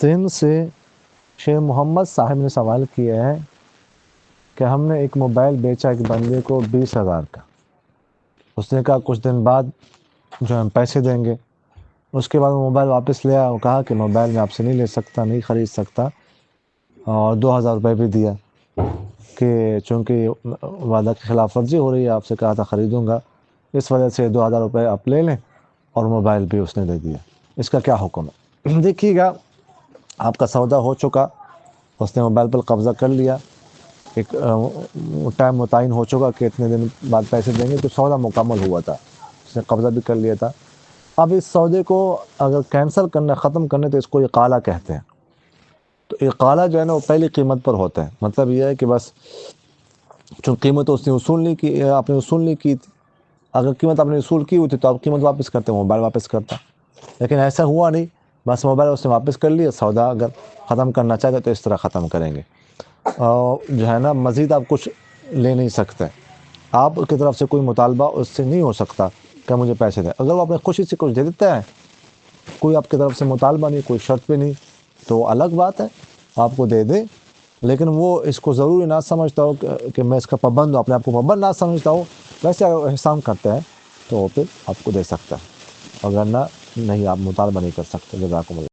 سندھ سے شیخ محمد صاحب نے سوال کیا ہے کہ ہم نے ایک موبائل بیچا ایک بندے کو 20,000 کا. اس نے کہا کچھ دن بعد جو ہم پیسے دیں گے. اس کے بعد وہ موبائل واپس لیا اور کہا کہ موبائل میں آپ سے نہیں لے سکتا، نہیں خرید سکتا، اور 2,000 روپے بھی دیا کہ چونکہ وعدہ کی خلاف ورزی ہو رہی ہے، آپ سے کہا تھا خریدوں گا، اس وجہ سے 2,000 روپے آپ لے لیں، اور موبائل بھی اس نے دے دیا. اس کا کیا حکم ہے؟ دیکھیے گا، آپ کا سودا ہو چکا، اس نے موبائل پر قبضہ کر لیا، ایک ٹائم متعین ہو چکا کہ اتنے دن بعد پیسے دیں گے، تو سودا مکمل ہوا تھا، اس نے قبضہ بھی کر لیا تھا. اب اس سودے کو اگر کینسل کرنا، ختم کرنا، تو اس کو اقالہ کہتے ہیں. تو اقالہ جو ہے نا وہ پہلی قیمت پر ہوتا ہے. مطلب یہ ہے کہ بس چونکہ قیمت اس نے وصول نہیں کی، آپ نے وصول نہیں کی تھی، اگر قیمت آپ نے وصول کی ہوئی تھی تو آپ قیمت واپس کرتے، موبائل واپس کرتا. لیکن ایسا ہوا نہیں، بس موبائل اس نے واپس کر لیا. سودا اگر ختم کرنا چاہتے تو اس طرح ختم کریں گے، اور جو ہے نا مزید آپ کچھ لے نہیں سکتے. آپ کی طرف سے کوئی مطالبہ اس سے نہیں ہو سکتا کہ مجھے پیسے دیں. اگر وہ اپنے خوشی سے کچھ دے دیتا ہے، کوئی آپ کی طرف سے مطالبہ نہیں، کوئی شرط بھی نہیں، تو الگ بات ہے، آپ کو دے دے. لیکن وہ اس کو ضروری نہ سمجھتا ہو کہ میں اس کا پابند ہوں، اپنے آپ کو پابند نہ سمجھتا ہو، ویسے اگر احسان کرتا ہے تو وہ پھر آپ کو دے سکتا ہے، اگر نہیں آپ مطالبہ نہیں کر سکتے. جزاکم اللہ.